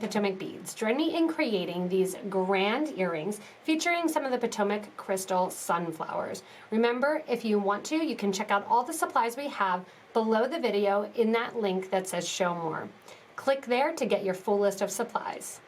Potomac Beads. Join me in creating these grand earrings featuring some of the Potomac Crystal Sunflowers. Remember, if you want to, you can check out all the supplies we have below the video in that link that says Show More. Click there to get your full list of supplies.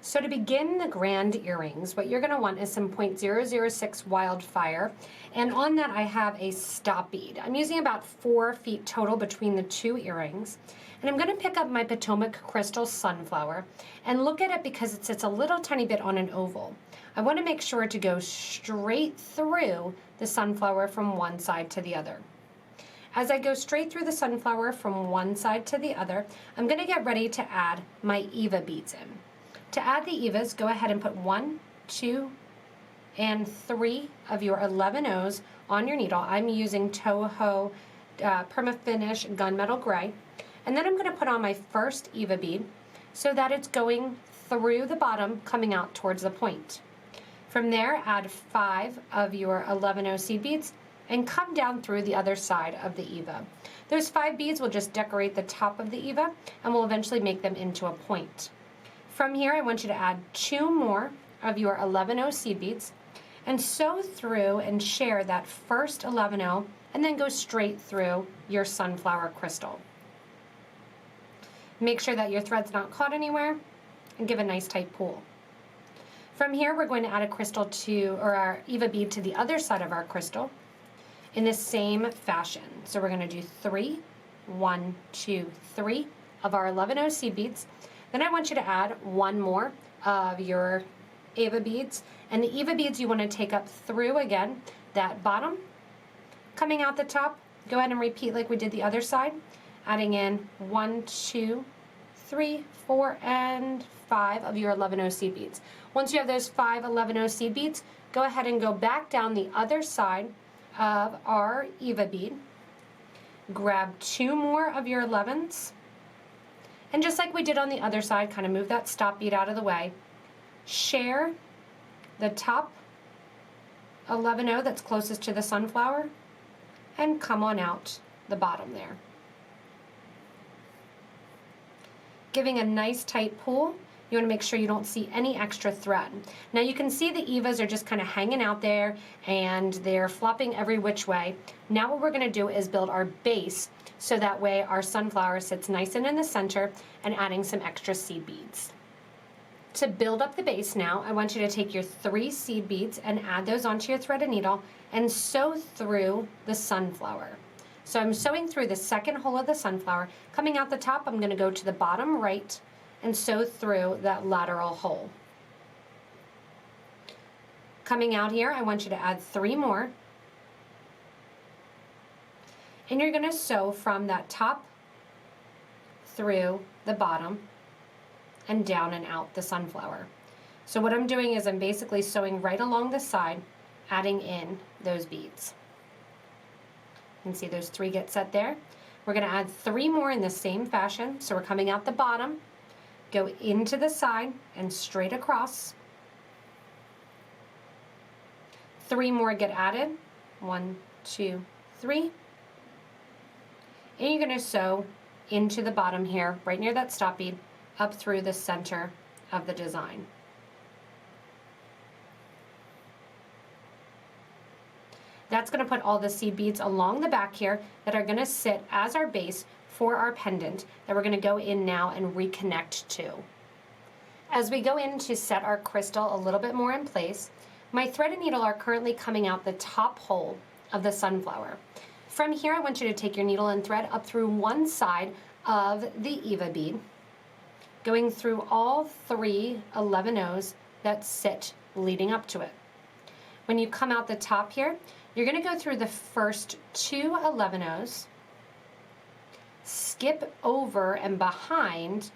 So to begin the grand earrings, what you're going to want is some .006 wildfire, and on that I have a stop bead. I'm using about 4 feet total between the two earrings, and I'm going to pick up my Potomac Crystal Sunflower and look at it because it sits a little tiny bit on an oval. I want to make sure to go straight through the sunflower from one side to the other. As I go straight through the sunflower from one side to the other, I'm going to get ready to add my Eva beads in. To add the Evas, go ahead and put 1, 2, and 3 of your 11 O's on your needle. I'm using toho perma-finish gunmetal gray. And then I'm going to put on my first Eva bead so that it's going through the bottom, coming out towards the point. From there, add 5 of your 11 O seed beads and come down through the other side of the Eva. Those 5 beads will just decorate the top of the Eva and will eventually make them into a point. From here, I want you to add 2 more of your 11 O seed beads and sew through and share that first 11 O and then go straight through your sunflower crystal. Make sure that your thread's not caught anywhere and give a nice tight pull. From here, we're going to add a crystal or our Eva bead to the other side of our crystal in the same fashion. So we're going to do 3, 1, 2, 3 of our 11 O seed beads. Then I want you to add 1 more of your Eva beads. And the Eva beads you want to take up through again, that bottom, coming out the top. Go ahead and repeat like we did the other side, adding in 1, 2, 3, 4, and 5 of your 11 O seed beads. Once you have those 5 11 O seed beads, go ahead and go back down the other side of our Eva bead. Grab 2 more of your 11s. And just like we did on the other side, kind of move that stop bead out of the way. Share the top 11 O that's closest to the sunflower and come on out the bottom there. Giving a nice tight pull. You want to make sure you don't see any extra thread. Now you can see the Evas are just kind of hanging out there and they're flopping every which way. Now what we're going to do is build our base so that way our sunflower sits nice and in the center and adding some extra seed beads. To build up the base now, I want you to take your 3 seed beads and add those onto your threaded needle and sew through the sunflower. So I'm sewing through the second hole of the sunflower. Coming out the top, I'm going to go to the bottom right and sew through that lateral hole. Coming out here, I want you to add 3 more. And you're going to sew from that top through the bottom and down and out the sunflower. So what I'm doing is I'm basically sewing right along the side, adding in those beads. You can see those 3 get set there. We're going to add 3 more in the same fashion. So we're coming out the bottom, go into the side and straight across. 3 more get added. 1, 2, 3. And you're going to sew into the bottom here, right near that stop bead, up through the center of the design. That's going to put all the seed beads along the back here that are going to sit as our base for our pendant that we're going to go in now and reconnect to. As we go in to set our crystal a little bit more in place, my thread and needle are currently coming out the top hole of the sunflower. From here, I want you to take your needle and thread up through one side of the Eva bead, going through all 3 11 O's that sit leading up to it. When you come out the top here, you're going to go through the first 2 11 O's, skip over and behind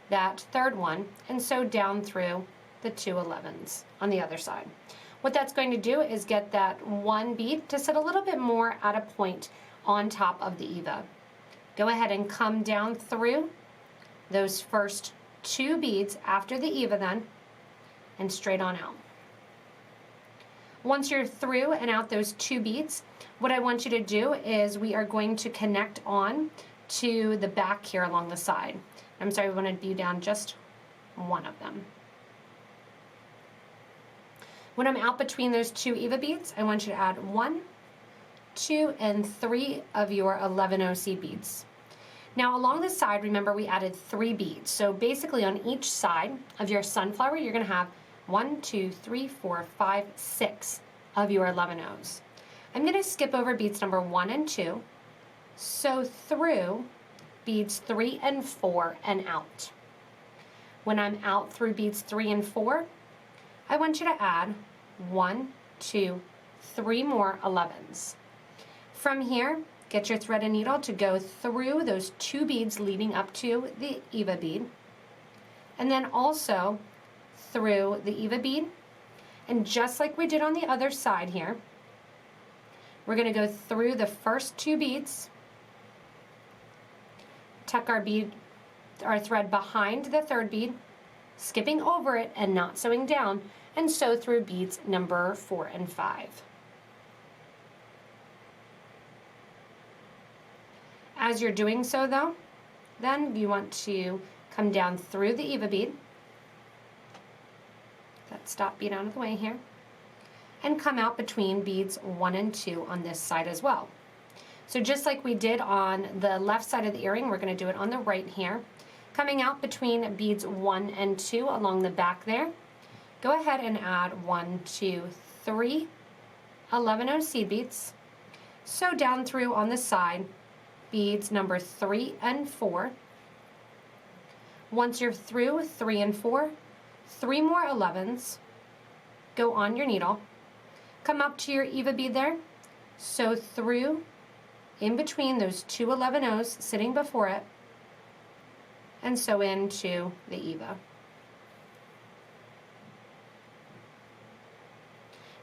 that third one, and sew down through the 2 11s on the other side. What that's going to do is get that 1 bead to sit a little bit more at a point on top of the Eva. Go ahead and come down through those first 2 beads after the Eva then, and straight on out. Once you're through and out those 2 beads, what I want you to do is we are going to connect on to the back here along the side. I'm sorry, we want to view down just one of them. When I'm out between those two EVA beads, I want you to add 1, 2, and 3 of your 11 seed beads. Now along the side, remember we added 3 beads. So basically on each side of your sunflower, you're going to have 1, 2, 3, 4, 5, 6 of your 11's. I'm going to skip over beads number 1 and 2, sew through beads 3 and 4 and out. When I'm out through beads 3 and 4, I want you to add 1, 2, 3 more 11's. From here, get your thread and needle to go through those 2 beads leading up to the EVA bead, and then also through the EVA bead. And just like we did on the other side here, we're going to go through the first 2 beads, tuck our thread behind the 3rd bead, skipping over it and not sewing down, and sew through beads number 4 and 5. As you're doing so though, then you want to come down through the EVA bead, that stop bead out of the way here, and come out between beads 1 and 2 on this side as well. So just like we did on the left side of the earring, we're going to do it on the right here. Coming out between beads 1 and 2 along the back there, go ahead and add 1, 2, 3 11 seed beads. Sew down through on the side beads number 3 and 4. Once you're through 3 and 4, 3 more 11's, go on your needle, come up to your EVA bead there, sew through in between those 2 11's sitting before it, and sew into the EVA.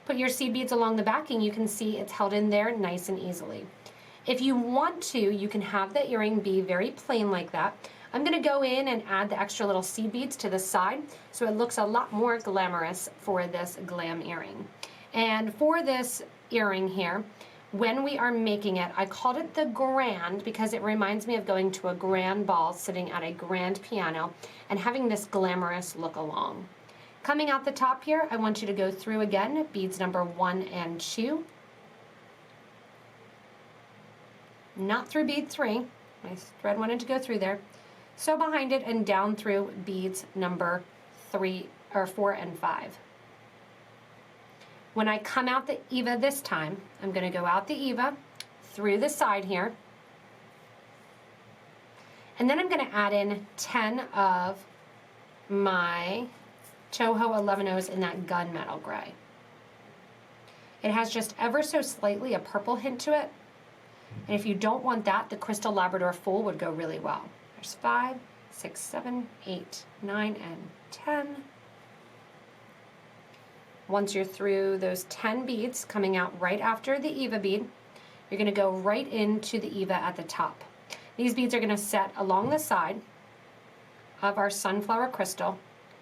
Put your seed beads along the back and you can see it's held in there nice and easily. If you want to, you can have the earring be very plain like that. I'm going to go in and add the extra little seed beads to the side so it looks a lot more glamorous for this glam earring. And for this earring here, when we are making it, I called it the grand because it reminds me of going to a grand ball, sitting at a grand piano, and having this glamorous look along. Coming out the top here, I want you to go through again, beads number 1 and 2. Not through bead 3. My thread wanted to go through there. Sew behind it and down through beads number 4 and 5. When I come out the EVA this time, I'm going to go out the EVA through the side here, and then I'm going to add in 10 of my toho 11's in that gunmetal gray. It has just ever so slightly a purple hint to it, and if you don't want that, the Crystal Labrador Fool would go really well. There's 5, 6, 7, 8, 9, and 10. Once you're through those 10 beads coming out right after the EVA bead, you're going to go right into the EVA at the top. These beads are going to set along the side of our sunflower crystal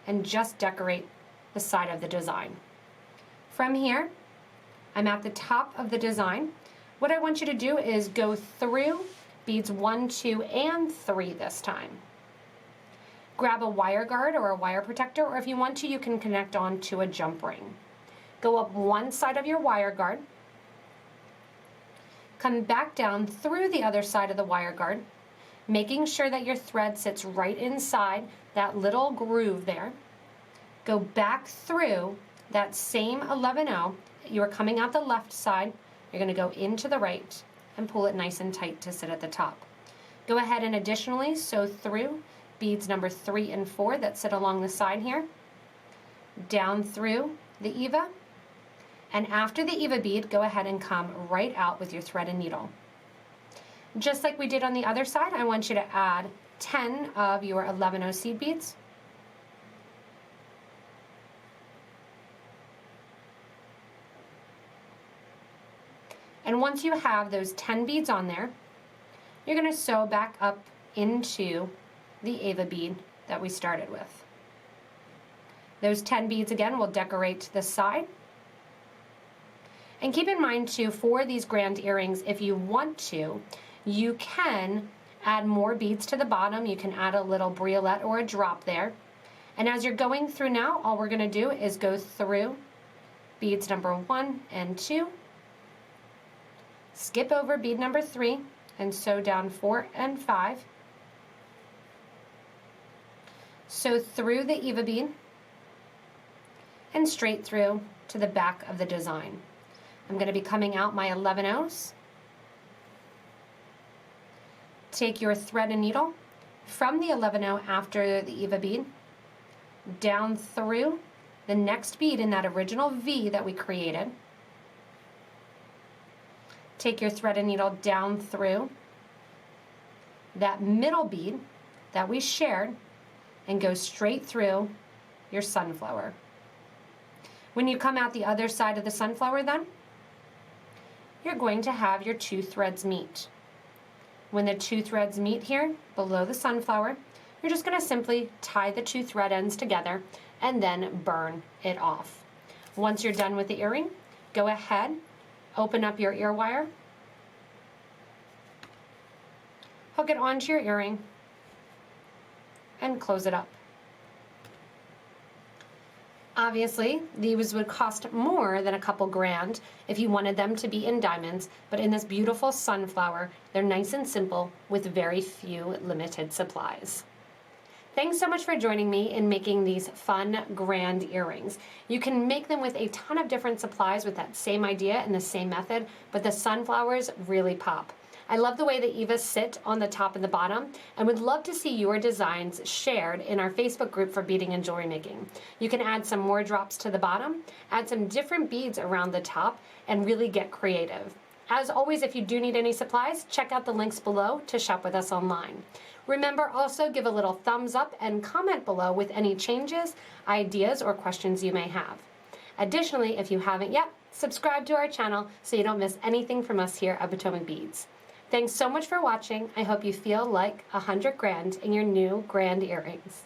and just decorate the side of the design. From here, I'm at the top of the design. What I want you to do is go through beads 1, 2, and 3 this time. Grab a wire guard or a wire protector, or if you want to, you can connect on to a jump ring. Go up one side of your wire guard, come back down through the other side of the wire guard, making sure that your thread sits right inside that little groove there. Go back through that same 11 you are coming out the left side, you're going to go into the right and pull it nice and tight to sit at the top. Go ahead and additionally sew through beads number 3 and 4 that sit along the side here, down through the EVA, and after the EVA bead, go ahead and come right out with your thread and needle. Just like we did on the other side, I want you to add 10 of your 11 seed beads. And once you have those 10 beads on there, you're going to sew back up into the EVA bead that we started with. Those 10 beads again will decorate the side. And keep in mind too, for these grand earrings, if you want to, you can add more beads to the bottom. You can add a little briolette or a drop there. And as you're going through now, all we're going to do is go through beads number 1 and 2, skip over bead number 3, and sew down 4 and 5. Sew through the Eva bead and straight through to the back of the design. I'm going to be coming out my 11/0s. Take your thread and needle from the 11/0 after the Eva bead down through the next bead in that original V that we created. Take your thread and needle down through that middle bead that we shared and go straight through your sunflower. When you come out the other side of the sunflower then, you're going to have your 2 threads meet. When the 2 threads meet here below the sunflower, you're just going to simply tie the 2 thread ends together and then burn it off. Once you're done with the earring, go ahead, open up your ear wire, hook it onto your earring, and close it up. Obviously, these would cost more than a couple grand if you wanted them to be in diamonds, but in this beautiful sunflower, they're nice and simple with very few limited supplies. Thanks so much for joining me in making these fun, grand earrings. You can make them with a ton of different supplies with that same idea and the same method, but the sunflowers really pop. I love the way the Evas sit on the top and the bottom, and would love to see your designs shared in our Facebook group for beading and jewelry making. You can add some more drops to the bottom, add some different beads around the top, and really get creative. As always, if you do need any supplies, check out the links below to shop with us online. Remember, also give a little thumbs up and comment below with any changes, ideas, or questions you may have. Additionally, if you haven't yet, subscribe to our channel so you don't miss anything from us here at Potomac Beads. Thanks so much for watching. I hope you feel like 100 grand in your new grand earrings.